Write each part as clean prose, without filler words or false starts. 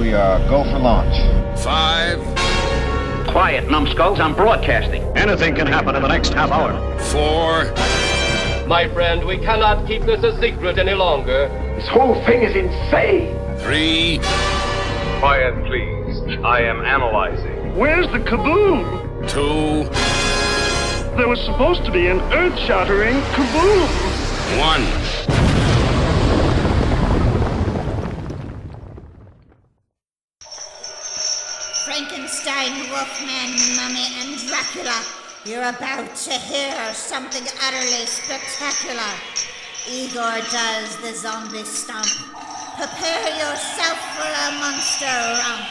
we go for launch. 5. Quiet, numbskulls, I'm broadcasting. Anything can happen in the next half hour. 4. My friend, we cannot keep this a secret any longer. This whole thing is insane. 3. Quiet, please. I am analyzing. Where's the kaboom? 2. There was supposed to be an earth-shattering kaboom. 1. Frankenstein, Wolfman, Mummy, and Dracula. You're about to hear something utterly spectacular. Igor does the zombie stomp. Prepare yourself for a monster romp.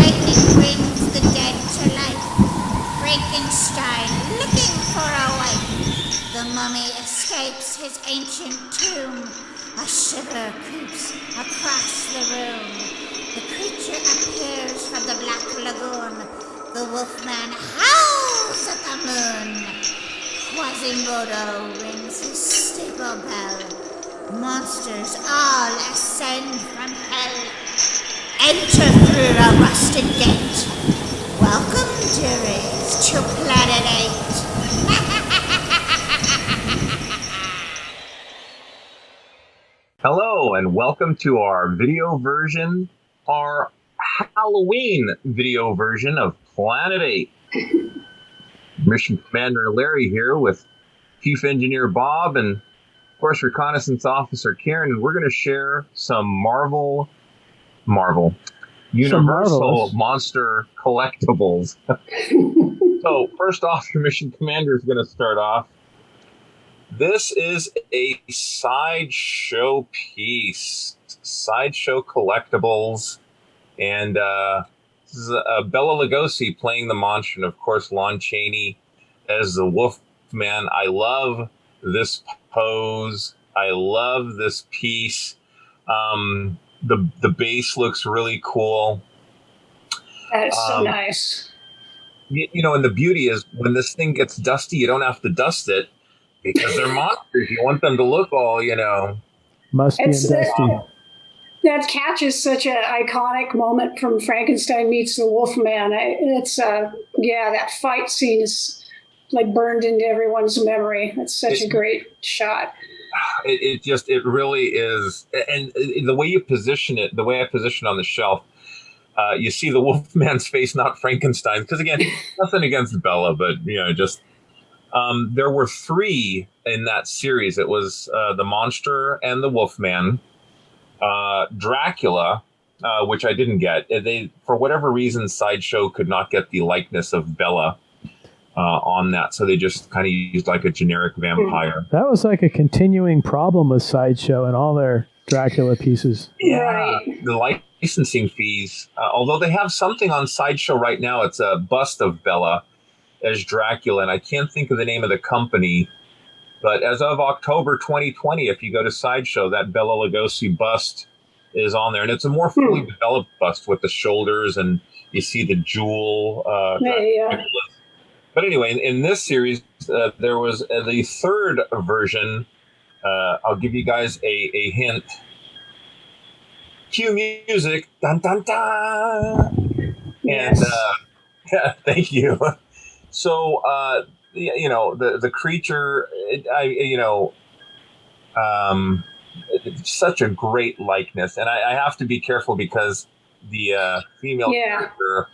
Lightning brings the dead to life. Frankenstein looking for a wife. The mummy escapes his ancient tomb. A shiver creeps across the room. The creature appears from the Black Lagoon. The Wolfman howls at the moon. Quasimodo rings his steeple bell. Monsters all ascend from hell. Enter through a rusted gate. Welcome, dearies, to Planet 8. Hello, and welcome to our video version, our Halloween video version of Planet 8. Mission Commander Larry here with Chief Engineer Bob and, of course, Reconnaissance Officer Karen, and we're going to share some Universal Monster collectibles. So, first off, your Mission Commander is going to start off. This is a sideshow piece, sideshow collectibles, and this is Bela Lugosi playing the monster, and of course Lon Chaney as the Wolfman. I love this pose. I love this piece. The base looks really cool. That is so nice. You know, and the beauty is when this thing gets dusty, you don't have to dust it. Because they're monsters. You want them to look all, musty and dusty. That catches such an iconic moment from Frankenstein Meets the Wolfman. That fight scene is like burned into everyone's memory. It's such a great shot. It really is. And the way you position it, the way I position it on the shelf, you see the Wolfman's face, not Frankenstein. Because again, nothing against Bella, but, there were 3 in that series. It was the Monster and the Wolfman, Dracula, which I didn't get. They, for whatever reason, Sideshow could not get the likeness of Bella on that, so they just kind of used like a generic vampire. That was like a continuing problem with Sideshow and all their Dracula pieces. Yeah, right. The licensing fees. Although they have something on Sideshow right now, it's a bust of Bella as Dracula, and I can't think of the name of the company, but as of October 2020, if you go to Sideshow, that Bela Lugosi bust is on there, and it's a more fully developed bust with the shoulders, and you see the jewel. But anyway, in this series, there was the 3rd version. I'll give you guys a hint. Cue music, dun dun dun, yes. And thank you. So, the creature, it's such a great likeness. And I have to be careful because the female character,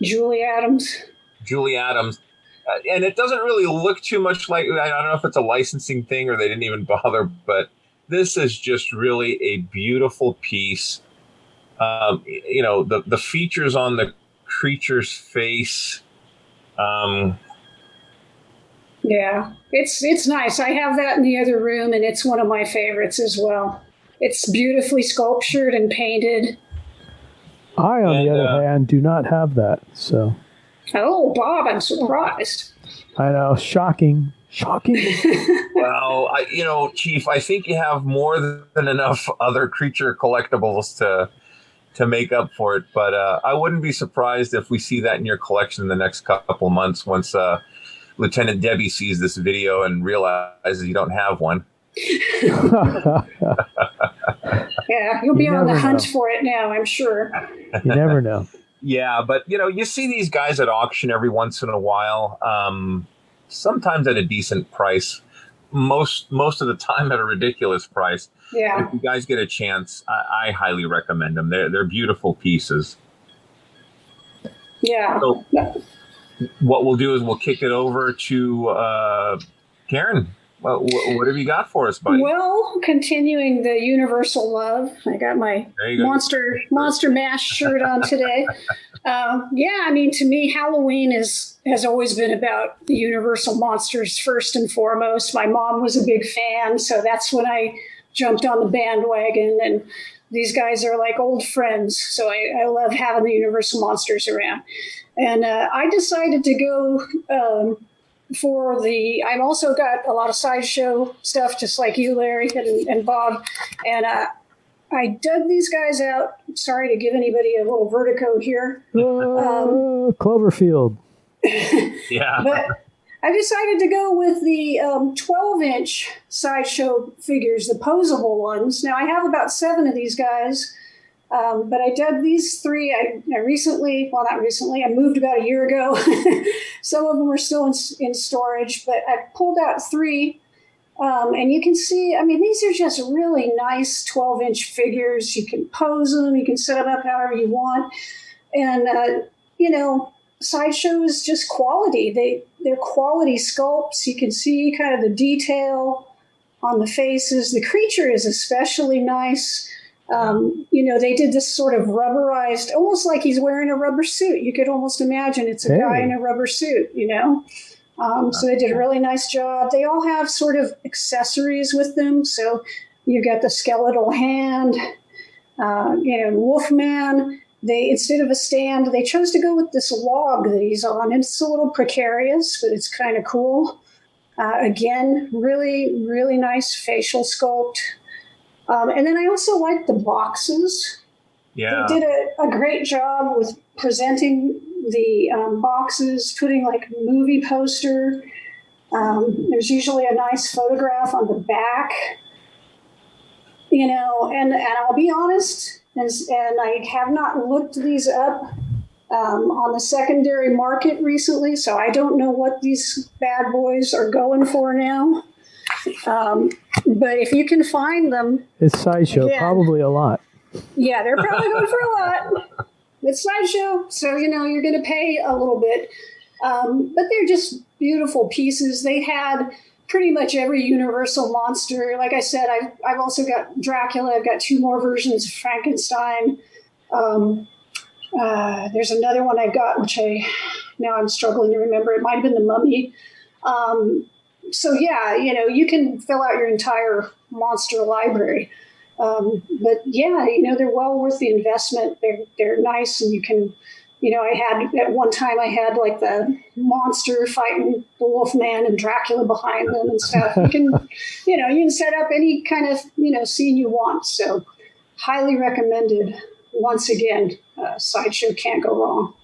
Julie Adams. And it doesn't really look too much like, I don't know if it's a licensing thing or they didn't even bother, but this is just really a beautiful piece. The features on the creature's face. It's nice. I have that in the other room, and it's one of my favorites as well. It's beautifully sculptured and painted. I, on the other hand, do not have that. So. Oh, Bob, I'm surprised. I know, shocking. Well, Chief, I think you have more than enough other creature collectibles to make up for it. But I wouldn't be surprised if we see that in your collection in the next couple months once Lieutenant Debbie sees this video and realizes you don't have one. Yeah, Yeah, you'll be on the never hunt know. for it now, I'm sure. You never know. Yeah, but you see these guys at auction every once in a while, sometimes at a decent price, most of the time at a ridiculous price. Yeah. If you guys get a chance, I highly recommend them. They're beautiful pieces. Yeah. So what we'll do is we'll kick it over to Karen. Well, what have you got for us, buddy? Well, continuing the universal love, I got my Monster Mash shirt on today. I mean, to me, Halloween has always been about the Universal monsters first and foremost. My mom was a big fan, so that's when I jumped on the bandwagon. And these guys are like old friends, so I love having the Universal monsters around. And I decided to go. I've also got a lot of sideshow stuff, just like you, Larry and Bob. And I dug these guys out. Sorry to give anybody a little vertigo here. Cloverfield. Yeah. But I decided to go with the 12-inch sideshow figures, the posable ones. Now, I have about 7 of these guys. But I dug these 3. I moved about a year ago. Some of them are still in storage, but I pulled out 3. And you can see, I mean, these are just really nice 12-inch figures. You can pose them. You can set them up however you want. And, sideshow is just quality. They're quality sculpts. You can see kind of the detail on the faces. The creature is especially nice. They did this sort of rubberized, almost like he's wearing a rubber suit. You could almost imagine it's a guy in a rubber suit, So they did a really nice job. They all have sort of accessories with them. So you've got the skeletal hand, Wolfman. Instead of a stand, they chose to go with this log that he's on. It's a little precarious, but it's kind of cool. Again, really, really nice facial sculpt. And then I also like the boxes. Yeah. They did a great job with presenting the boxes, putting like a movie poster. There's usually a nice photograph on the back. And I'll be honest, and I have not looked these up on the secondary market recently, so I don't know what these bad boys are going for now. But if you can find them, it's sideshow, probably a lot. Yeah, they're probably going for a lot. It's sideshow, so you're going to pay a little bit. But they're just beautiful pieces. They had pretty much every Universal monster. Like I said, I've also got Dracula. I've got 2 more versions of Frankenstein. There's another one I got, which I'm struggling to remember. It might have been the Mummy. So you can fill out your entire monster library. But they're well worth the investment. They're nice, and you can, at one time I had like the monster fighting the Wolfman and Dracula behind them and stuff. You can, you can set up any kind of, scene you want. So highly recommended. Once again, sideshow can't go wrong.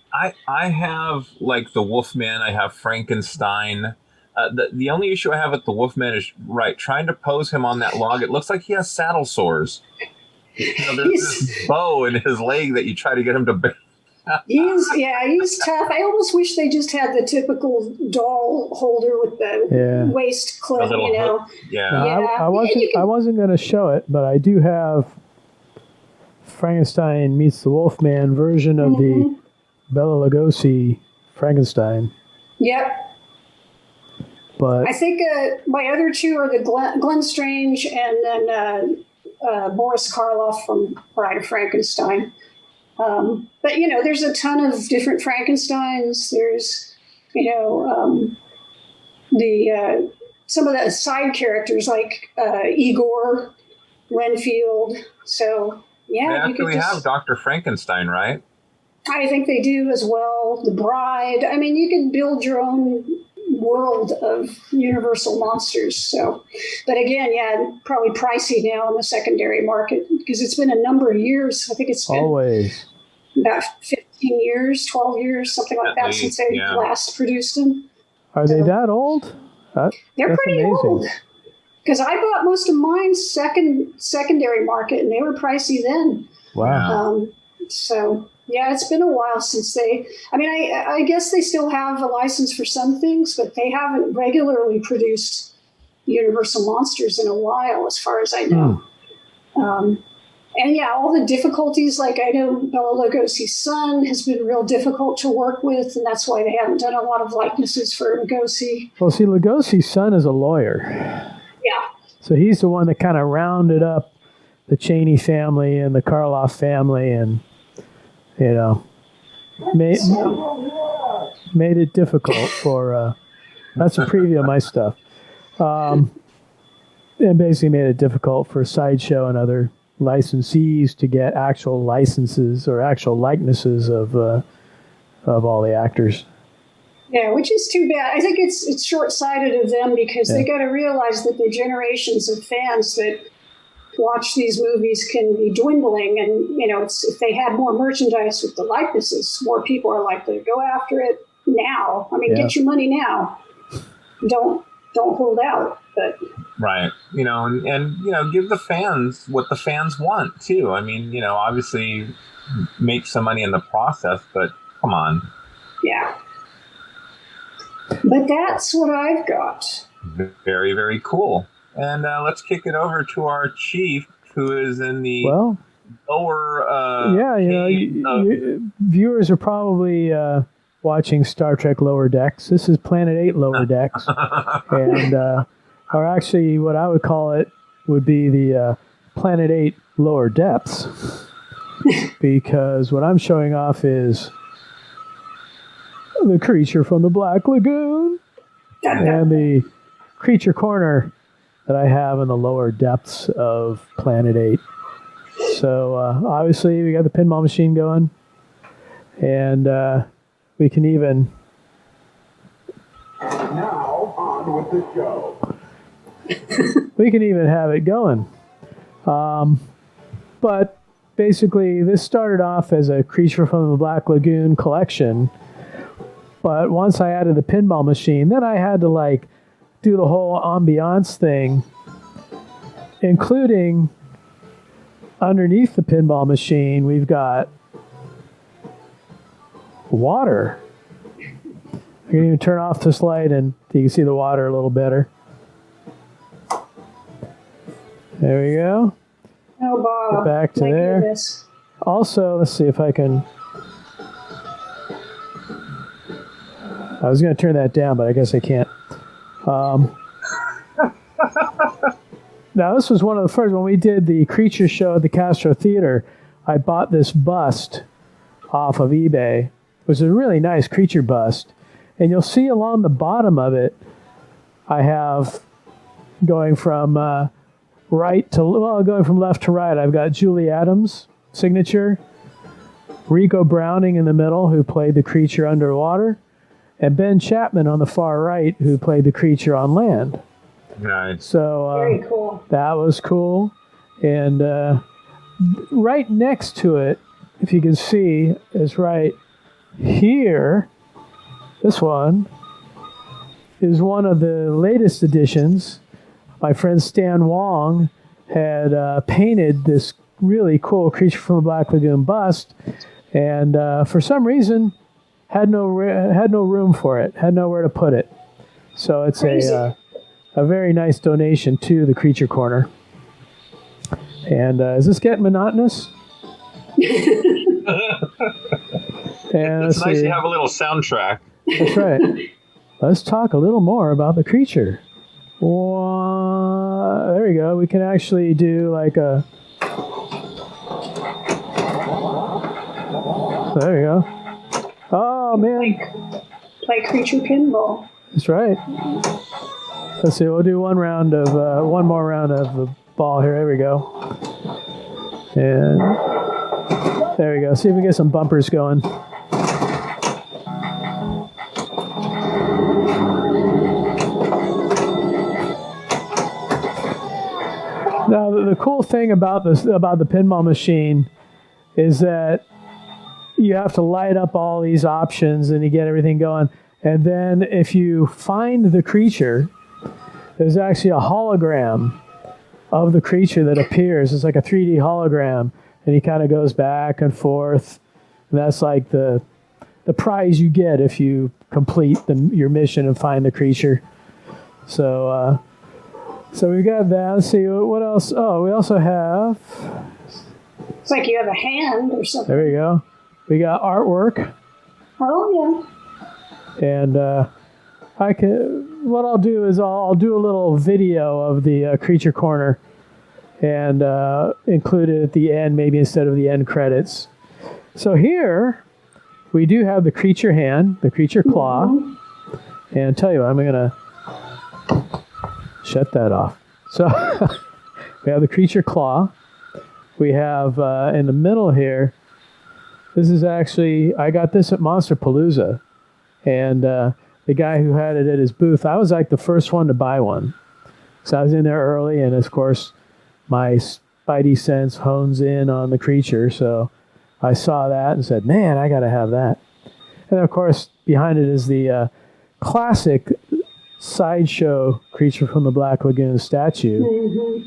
I have like the Wolfman. I have Frankenstein. The only issue I have with the Wolfman is trying to pose him on that log. It looks like he has saddle sores. There's this bow in his leg that you try to get him to bear. He's tough. I almost wish they just had the typical doll holder with the waist clip. Hook. I wasn't going to show it, but I do have Frankenstein meets the Wolfman version of the Bela Lugosi Frankenstein. Yep. But I think my other 2 are the Glenn Strange and then Boris Karloff from Bride of Frankenstein. But there's a ton of different Frankensteins. There's some of the side characters like Igor, Renfield. So they actually have Dr. Frankenstein, right? I think they do as well. The Bride. I mean, you can build your own world of Universal monsters. So, but again, probably pricey now in the secondary market because it's been a number of years. I think it's been always about 15 years, 12 years, something like that since they last produced them. Are they that old? They're pretty amazing. old. Because I bought most of mine secondary market, and they were pricey then. Wow. So, yeah, it's been a while since they... I mean, I guess they still have a license for some things, but they haven't regularly produced Universal Monsters in a while, as far as I know. And, yeah, all the difficulties, like I know Bela Lugosi's son has been real difficult to work with, and that's why they haven't done a lot of likenesses for Lugosi. Well, see, Lugosi's son is a lawyer. Yeah. So he's the one that kind of rounded up the Chaney family and the Karloff family and, you know, made it difficult for, that's a preview of my stuff. And basically made it difficult for Sideshow and other licensees to get actual licenses or actual likenesses of all the actors. Yeah, which is too bad. I think it's short-sighted of them because they got to realize that the generations of fans that watch these movies can be dwindling, and you know, if they had more merchandise with the likenesses, more people are likely to go after it now. I mean, get your money now. Don't hold out. But right, you know, and you know, give the fans what the fans want too. I mean, you know, obviously make some money in the process, but come on. Yeah. But that's what I've got. Very, very cool. And let's kick it over to our chief, who is in the lower. Viewers are probably watching Star Trek Lower Decks. This is Planet 8 Lower Decks, and or actually, what I would call it would be the Planet 8 Lower Depths, because what I'm showing off is the creature from the Black Lagoon and the creature corner that I have in the lower depths of Planet 8. So obviously we got the pinball machine going, and we can even... Now on with the show. We can even have it going. But basically this started off as a Creature from the Black Lagoon collection. But once I added the pinball machine, then I had to like do the whole ambiance thing, including underneath the pinball machine, we've got water. I can even turn off this light and you can see the water a little better. There we go. Oh, Bob. Get back to there. Goodness. Also, let's see if I can... I was going to turn that down, but I guess I can't. Now, this was one of the first. When we did the creature show at the Castro Theater, I bought this bust off of eBay. It was a really nice creature bust. And you'll see along the bottom of it, I have going from going from left to right, I've got Julie Adams' signature, Rico Browning in the middle, who played the creature underwater, and Ben Chapman on the far right, who played the creature on land. Nice. So very cool. That was cool. And right next to it, if you can see, is right here. This one is one of the latest editions. My friend Stan Wong had painted this really cool Creature from the Black Lagoon bust, and for some reason had no room for it, had nowhere to put it. So it's a very nice donation to the Creature Corner. And is this getting monotonous? And it's nice to have a little soundtrack. That's right. Let's talk a little more about the creature. There we go. We can actually do like a... There we go. Oh, man. Play creature pinball. That's right. Let's see. We'll do one more round of the ball here. There we go. And there we go. See if we get some bumpers going. Now, the cool thing about the pinball machine is that you have to light up all these options and you get everything going. And then if you find the creature, there's actually a hologram of the creature that appears. It's like a 3D hologram, and he kind of goes back and forth. And that's like the prize you get if you complete your mission and find the creature. So we got that. Let's see what else. Oh, we also have. It's like you have a hand or something. There we go. We got artwork. Oh yeah. And what I'll do is I'll do a little video of the Creature Corner and include it at the end, maybe instead of the end credits. So here we do have the creature hand, the creature claw, and I'll tell you what, I'm gonna shut that off. So we have the creature claw. We have in the middle here. This is actually, I got this at Monsterpalooza, and the guy who had it at his booth, I was like the first one to buy one. So I was in there early, and of course, my spidey sense hones in on the creature, so I saw that and said, man, I got to have that. And of course, behind it is the classic sideshow Creature from the Black Lagoon statue.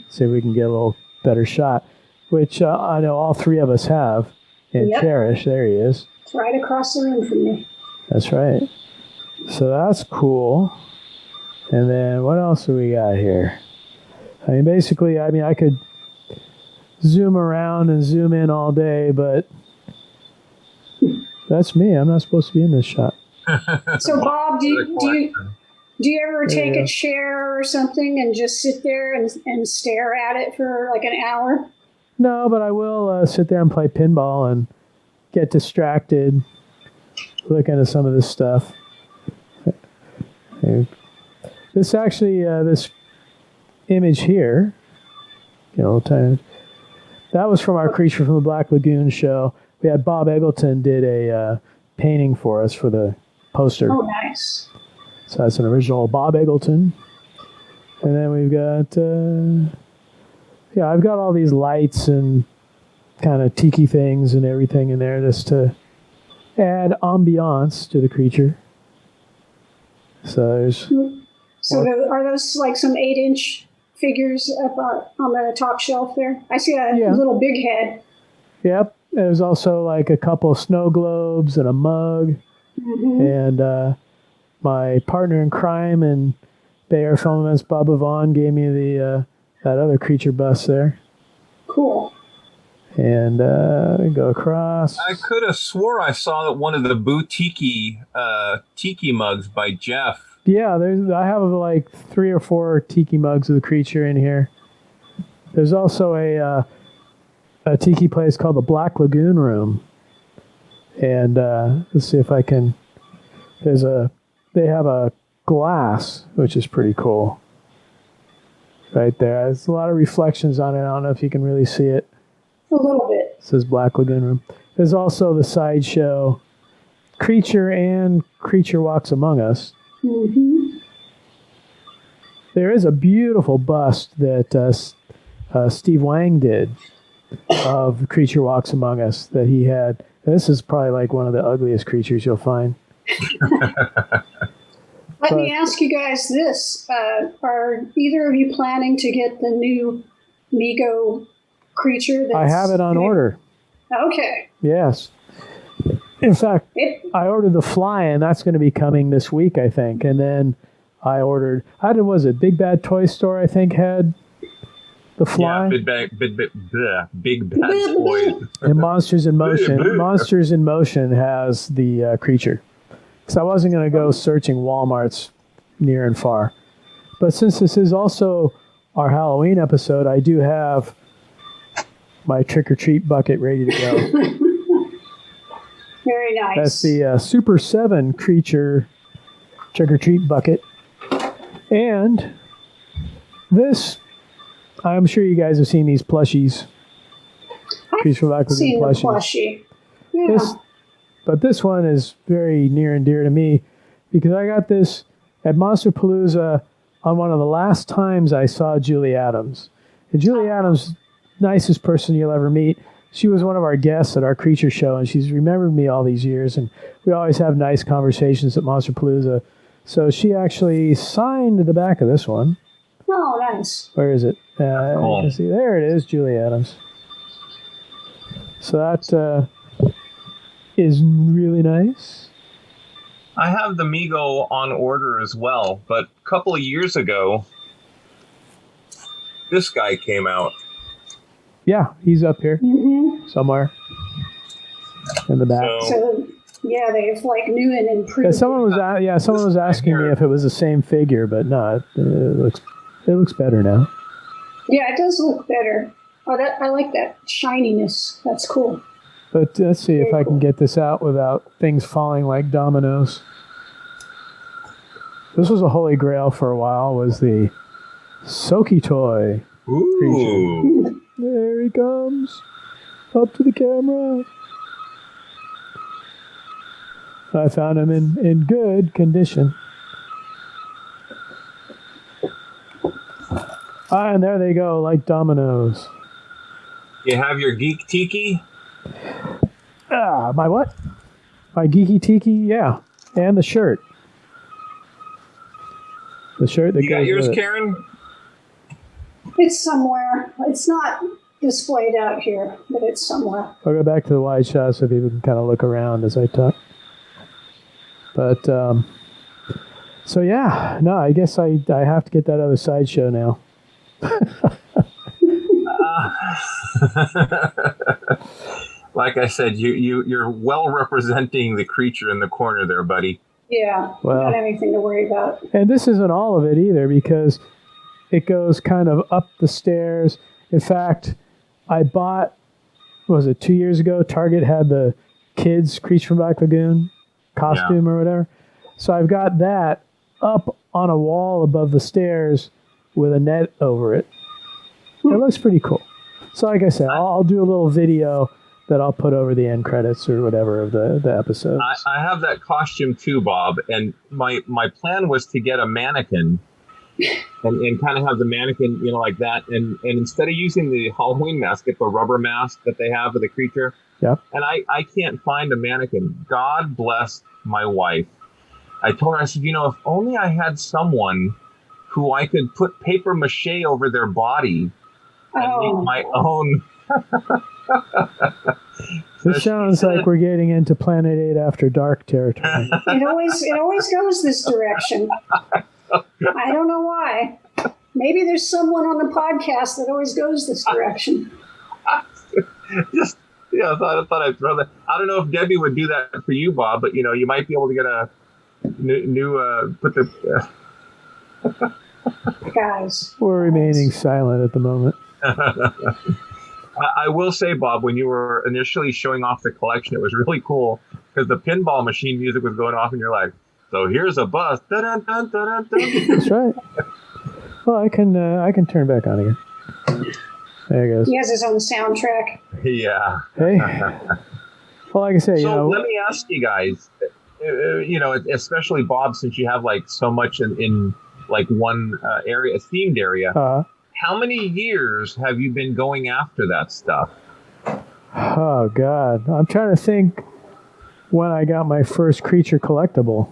See if we can get a little better shot, which I know all three of us have and cherish. There he is. It's right across the room from me. That's right. So that's cool. And then what else do we got here? I mean, basically, I could zoom around and zoom in all day, but that's me. I'm not supposed to be in this shot. So, Bob, do you ever take a chair or something and just sit there and stare at it for like an hour? No, but I will sit there and play pinball and get distracted looking at some of this stuff. This actually, this image here, that was from our Creature from the Black Lagoon show. We had Bob Eggleton did a painting for us for the poster. Oh, nice. So that's an original Bob Eggleton. And then we've got, I've got all these lights and kind of tiki things and everything in there just to add ambiance to the creature. So are those like some 8-inch figures up on the top shelf there? I see a little big head. Yep. There's also like a couple of snow globes and a mug. And my partner in crime and Bay Area Film Events, Bubba Vaughn, gave me the that other creature bust there. Cool. And we go across. I could have swore I saw that one of the boutique tiki mugs by Jeff. Yeah, I have like 3 or 4 tiki mugs of the creature in here. There's also a tiki place called the Black Lagoon Room. And let's see if I can. They have a glass, which is pretty cool. Right there. There's a lot of reflections on it. I don't know if you can really see it. A little bit. It says Black Lagoon Room. There's also the sideshow Creature and Creature Walks Among Us. There is a beautiful bust that Steve Wang did of Creature Walks Among Us that he had. This is probably like one of the ugliest creatures you'll find. Let me ask you guys this. Are either of you planning to get the new Mego creature? I have it on order. Okay. Yes. In fact, I ordered the fly, and that's going to be coming this week, I think. And then I ordered, was it Big Bad Toy Store, I think, had the fly? Yeah, Big Bad Toys. And Monsters in Motion. Monsters in Motion has the creature. Because I wasn't going to go searching Walmarts near and far. But since this is also our Halloween episode, I do have my trick-or-treat bucket ready to go. Very nice. That's the Super 7 creature trick-or-treat bucket. And this, I'm sure you guys have seen these plushies. I've seen the plushie. Yeah. But this one is very near and dear to me because I got this at Monsterpalooza on one of the last times I saw Julie Adams. And Julie Adams, nicest person you'll ever meet. She was one of our guests at our creature show, and she's remembered me all these years. And we always have nice conversations at Monsterpalooza. So she actually signed the back of this one. Oh, nice. Where is it? Cool. You can see, there it is, Julie Adams. So that is really nice. I have the Mego on order as well, but a couple of years ago, this guy came out. Yeah, he's up here somewhere in the back. So, yeah, they've like new and improved. Yeah, someone was asking me if it was the same figure, but no, it looks better now. Yeah, it does look better. Oh, I like that shininess. That's cool. But let's see if I can get this out without things falling like dominoes. This was a holy grail for a while, was the Soki toy. Ooh. Creature. There he comes. Up to the camera. I found him in good condition. And there they go, like dominoes. You have your Geek Tiki? My what? My Geeky Tiki? Yeah. And the shirt. The shirt that You got goes yours, with it. Karen? It's somewhere. It's not displayed out here, but it's somewhere. I'll go back to the wide shot so people can kind of look around as I talk. But, so yeah, no, I guess I have to get that other sideshow now. Like I said, you're well representing the creature in the corner there, buddy. Yeah, Well, not anything to worry about. And this isn't all of it either, because it goes kind of up the stairs. In fact, I bought, was it 2 years ago? Target had the kids' Creature from Black Lagoon costume or whatever. So I've got that up on a wall above the stairs with a net over it. It looks pretty cool. So like I said, I'll do a little video that I'll put over the end credits or whatever of the episodes. I have that costume too, Bob, and my plan was to get a mannequin and kind of have the mannequin, like that, and instead of using the Halloween mask, get the rubber mask that they have of the creature. Yeah. And I can't find a mannequin. God bless my wife. I told her, I said, if only I had someone who I could put paper mache over their body and make my own. This sounds like we're getting into Planet 8 After Dark territory. It always goes this direction. I don't know why. Maybe there's someone on the podcast that always goes this direction. I thought I'd throw that. I don't know if Debbie would do that for you, Bob, but you might be able to get a new put the. Guys, we're remaining silent at the moment. I will say, Bob, when you were initially showing off the collection, it was really cool because the pinball machine music was going off, and you're like, "So here's a bus." Dun, dun, dun, dun, dun. That's right. Well, I can turn back on again. There it goes. He has his own soundtrack. Yeah. Hey. Well, like I say, so let me ask you guys, especially Bob, since you have like so much in like one area, a themed area. How many years have you been going after that stuff? Oh, God. I'm trying to think when I got my first creature collectible.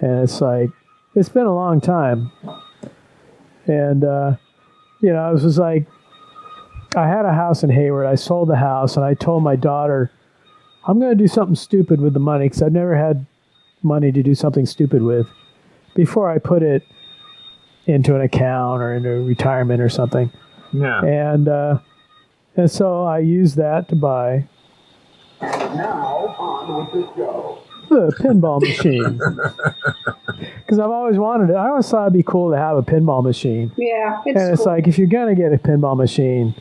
And it's like, it's been a long time. And, I was like, I had a house in Hayward. I sold the house, and I told my daughter, I'm going to do something stupid with the money, because I've never had money to do something stupid with before I put it into an account or into retirement or something. Yeah. And so I used that to buy Now, on with the show. the pinball machine. Because I've always wanted it. I always thought it'd be cool to have a pinball machine. Yeah. It's cool. like, if you're going to get a pinball machine,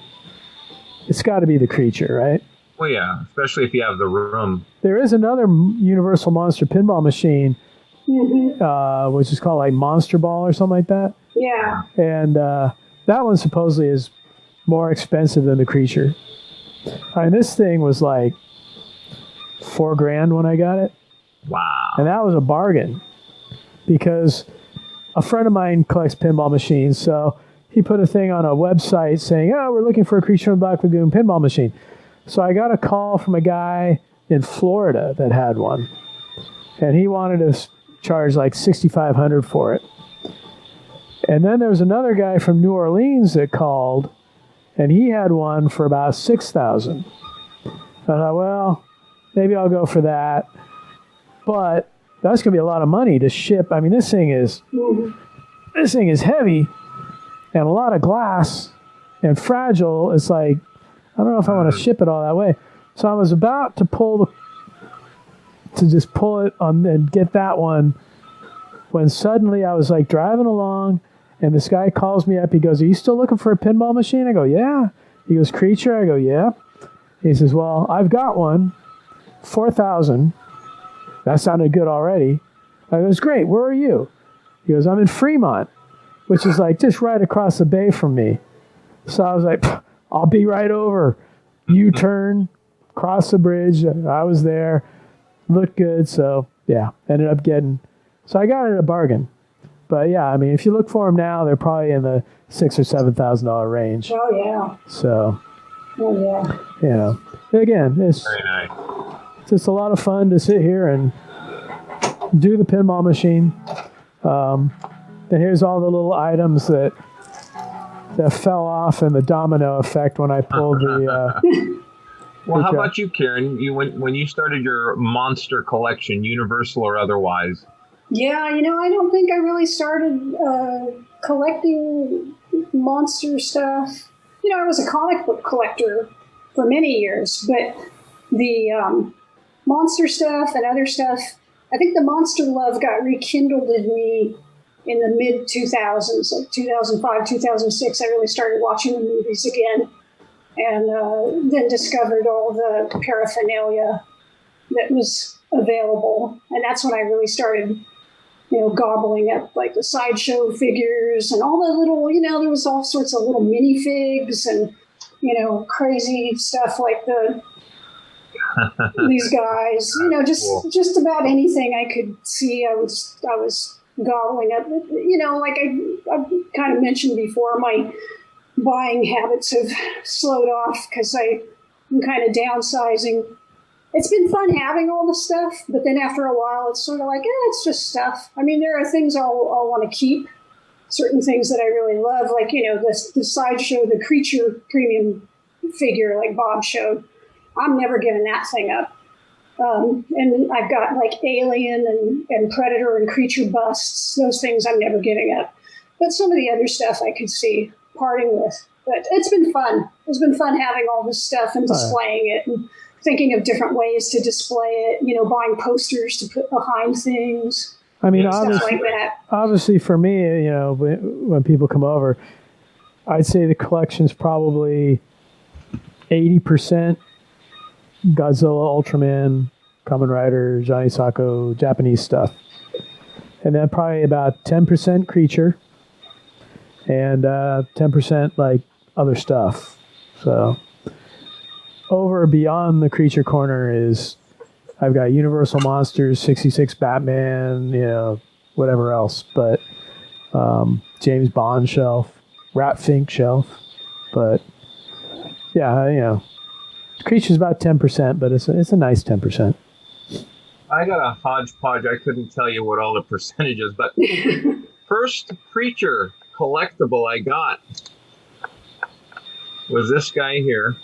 it's got to be the creature, right? Well, yeah, especially if you have the room. There is another Universal Monster pinball machine, which is called like Monster Ball or something like that. Yeah. And that one supposedly is more expensive than the creature. I mean, this thing was like $4,000 when I got it. Wow. And that was a bargain because a friend of mine collects pinball machines. So he put a thing on a website saying, we're looking for a Creature from Black Lagoon pinball machine. So I got a call from a guy in Florida that had one. And he wanted to charge like $6,500 for it. And then there was another guy from New Orleans that called, and he had one for about $6,000. I thought, well, maybe I'll go for that. But that's going to be a lot of money to ship. I mean, this thing is heavy and a lot of glass and fragile. It's like, I don't know if I want to ship it all that way. So I was about to just pull it on and get that one when suddenly I was like driving along and this guy calls me up. He goes, "Are you still looking for a pinball machine?" I go, "Yeah." He goes, "Creature?" I go, "Yeah." He says, "Well, I've got one, 4,000. That sounded good already." I goes, "Great. Where are you?" He goes, "I'm in Fremont," which is like just right across the bay from me. So I was like, "I'll be right over." U-turn, cross the bridge. I was there. Looked good. So yeah, ended up getting. So I got it at a bargain. But yeah, I mean, if you look for them now, they're probably in the $6,000 or $7,000 range. Oh yeah. So. Oh yeah. You know, again, it's Very nice. It's just a lot of fun to sit here and do the pinball machine. And here's all the little items that fell off in the domino effect when I pulled the. Well, how about you, Karen? When you started your monster collection, Universal or otherwise? Yeah, I don't think I really started collecting monster stuff. I was a comic book collector for many years, but the monster stuff and other stuff, I think the monster love got rekindled in me in the mid-2000s, like 2005, 2006. I really started watching the movies again and then discovered all the paraphernalia that was available. And that's when I really started gobbling up like the sideshow figures and all the little, there was all sorts of little minifigs and, crazy stuff like these guys, just about anything I could see. I was gobbling up, like I kind of mentioned before, my buying habits have slowed off because I'm kind of downsizing. It's been fun having all the stuff, but then after a while, it's sort of like, it's just stuff. I mean, there are things I'll want to keep, certain things that I really love, like, the sideshow, the Creature premium figure, like Bob showed. I'm never giving that thing up. And I've got, like, Alien and Predator and Creature busts. Those things I'm never giving up. But some of the other stuff I could see parting with. But it's been fun. It's been fun having all this stuff and displaying it and thinking of different ways to display it, buying posters to put behind things. I mean, stuff like that. Obviously for me, when people come over, I'd say the collection's probably 80% Godzilla, Ultraman, Kamen Rider, Johnny Sacco, Japanese stuff. And then probably about 10% Creature and 10% like other stuff. So over beyond the Creature corner is I've got Universal Monsters, 66 Batman, whatever else. But James Bond shelf, Rat Fink shelf. But yeah, Creature's about 10%, but it's a nice 10%. I got a hodgepodge. I couldn't tell you what all the percentages, but first Creature collectible I got was this guy here.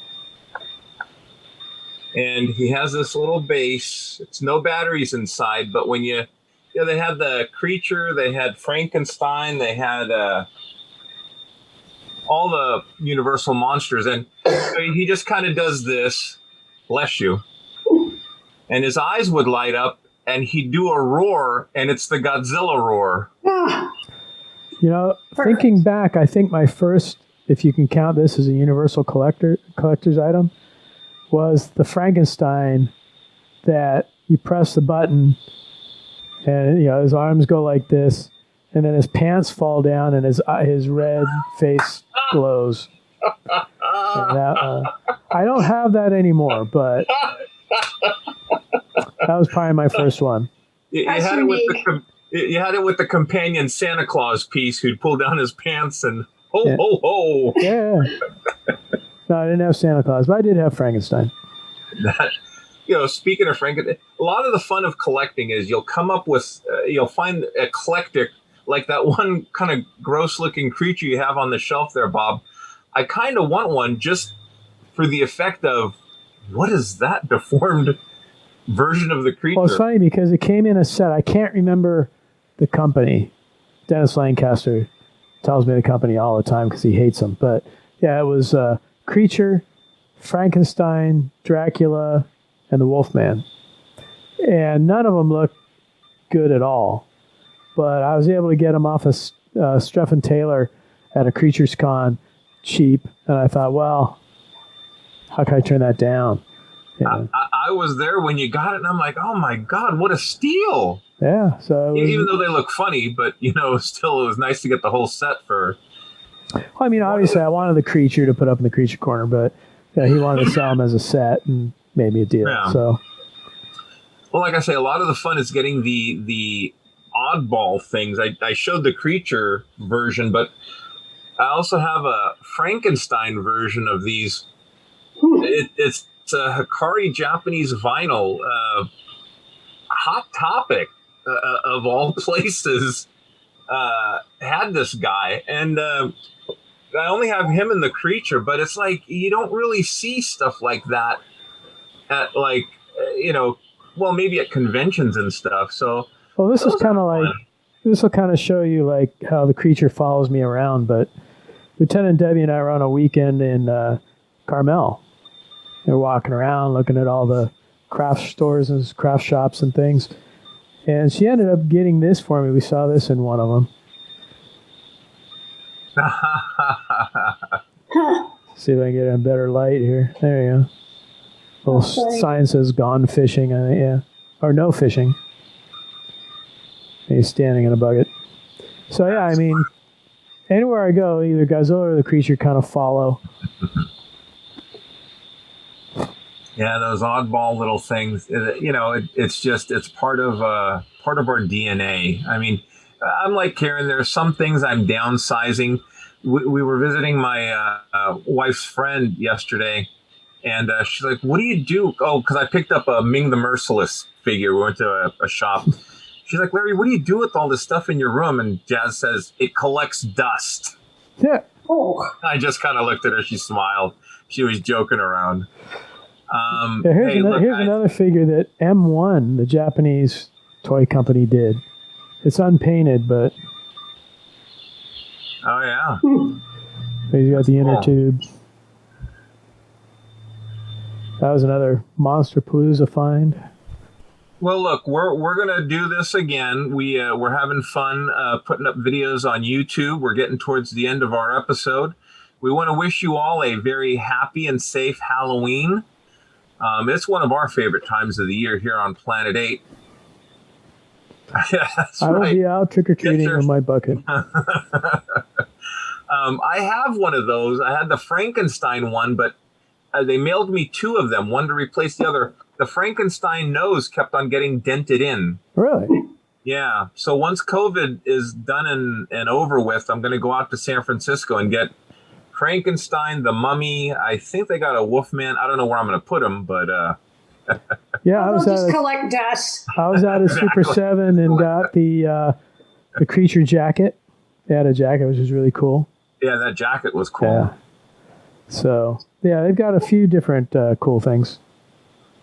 And he has this little base. It's no batteries inside, but when they had the Creature, they had Frankenstein, they had all the Universal monsters, and he just kind of does this, bless you, and his eyes would light up, and he'd do a roar, and it's the Godzilla roar. Thinking back, I think my first, if you can count this as a Universal collector's item, was the Frankenstein that you press the button and his arms go like this and then his pants fall down and his red face glows. I don't have that anymore, but that was probably my first one. You had it with the companion Santa Claus piece who'd pull down his pants and ho, ho, ho. Yeah. No, I didn't have Santa Claus, but I did have Frankenstein. Speaking of Frankenstein, a lot of the fun of collecting is you'll come up with, you'll find eclectic like that one kind of gross looking creature you have on the shelf there, Bob. I kind of want one just for the effect of, what is that deformed version of the creature? Well, it's funny because it came in a set. I can't remember the company. Dennis Lancaster tells me the company all the time because he hates them. But yeah, it was Creature, Frankenstein, Dracula, and the Wolfman. And none of them looked good at all. But I was able to get them off of Streff & Taylor at a Creatures Con cheap. And I thought, well, how can I turn that down? Yeah. I was there when you got it, and I'm like, oh my God, what a steal. Yeah. So even though they look funny, but still it was nice to get the whole set for. Well, I mean, obviously I wanted the creature to put up in the creature corner, but he wanted to sell them as a set and made me a deal. Yeah. So. Well, like I say, a lot of the fun is getting the oddball things. I showed the creature version, but I also have a Frankenstein version of these. It's a Hikari Japanese vinyl. Hot Topic, of all places, had this guy. And I only have him and the creature, but it's like you don't really see stuff like that at well, maybe at conventions and stuff. So, well, this is kind of like, this will kind of show you like how the creature follows me around. But Lieutenant Debbie and I were on a weekend in Carmel. They're walking around looking at all the craft stores and craft shops and things. And she ended up getting this for me. We saw this in one of them. See if I can get a better light here. There you go. Little sign says gone fishing. Yeah. Or no fishing. He's standing in a bucket. So yeah, I mean, anywhere I go, either Godzilla or the creature kind of follow. Yeah, those oddball little things. It's part of our DNA. I mean, I'm like Karen. There are some things I'm downsizing. We were visiting my wife's friend yesterday, and she's like, "What do you do?" Oh, because I picked up a Ming the Merciless figure. We went to a shop. She's like, "Larry, what do you do with all this stuff in your room?" And Jazz says, "It collects dust." Yeah. Oh. I just kind of looked at her. She smiled. She was joking around. Here's another figure that M1, the Japanese toy company, did. It's unpainted, but oh yeah, he's got the inner tube. That was another Monster Palooza find. Well, look, we're gonna do this again. We're having fun putting up videos on YouTube. We're getting towards the end of our episode. We want to wish you all a very happy and safe Halloween. It's one of our favorite times of the year here on Planet 8. Yeah, that's I will right. be out trick-or-treating in my bucket. I have one of those. I had the Frankenstein one, but they mailed me two of them, one to replace the other. The Frankenstein nose kept on getting dented in. Really? Yeah. So once COVID is done and over with, I'm going to go out to San Francisco and get Frankenstein, the Mummy. I think they got a Wolfman. I don't know where I'm going to put them, but yeah, I was just collect dust. I was out at Super 7 and got the creature jacket. They had a jacket, which was really cool. Yeah, that jacket was cool. Yeah. So yeah, they've got a few different cool things.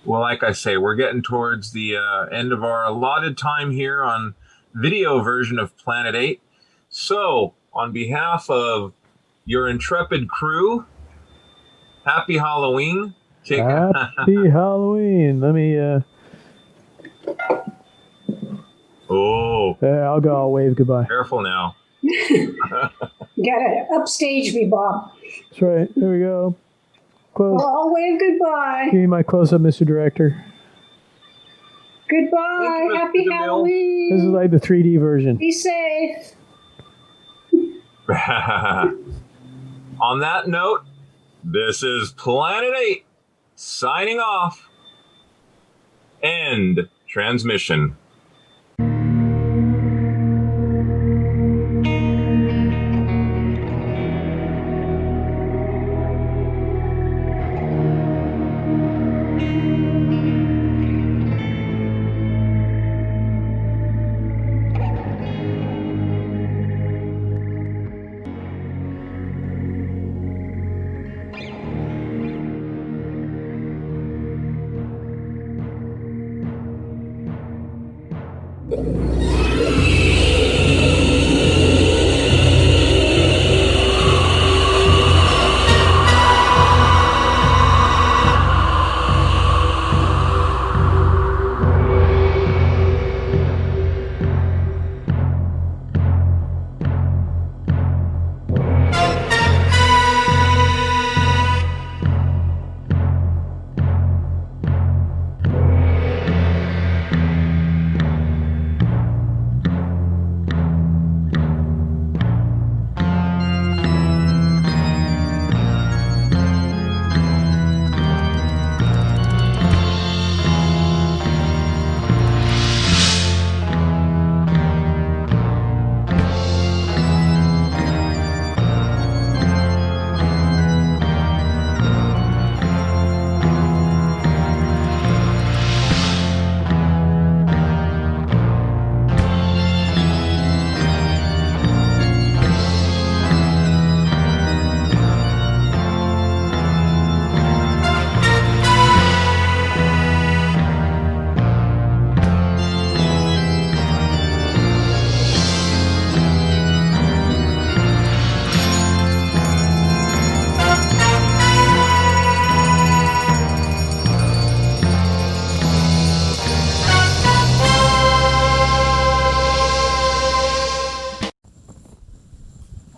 Well, like I say, we're getting towards the end of our allotted time here on video version of Planet 8. So, on behalf of your intrepid crew, happy Halloween. Happy Halloween. Let me... Oh. Yeah, I'll wave goodbye. Careful now. You gotta upstage me, Bob. That's right. There we go. Close. Well, I'll wave goodbye. Give me my close-up, Mr. Director. Goodbye. You, Happy Halloween. This is like the 3D version. Be safe. On that note, this is Planet 8 signing off. End transmission.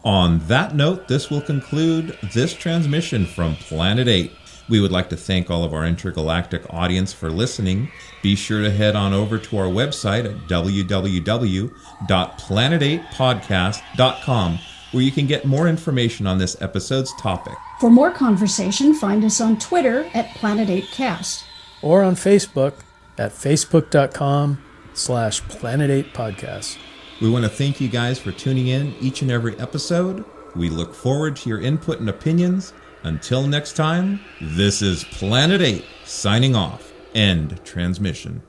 On that note, this will conclude this transmission from Planet 8. We would like to thank all of our intergalactic audience for listening. Be sure to head on over to our website at www.planet8podcast.com, where you can get more information on this episode's topic. For more conversation, find us on Twitter at Planet8Cast. Or on Facebook at facebook.com/Planet8Podcast. We want to thank you guys for tuning in each and every episode. We look forward to your input and opinions. Until next time, this is Planet 8 signing off. End transmission.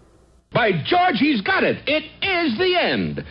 By George, he's got it. It is the end.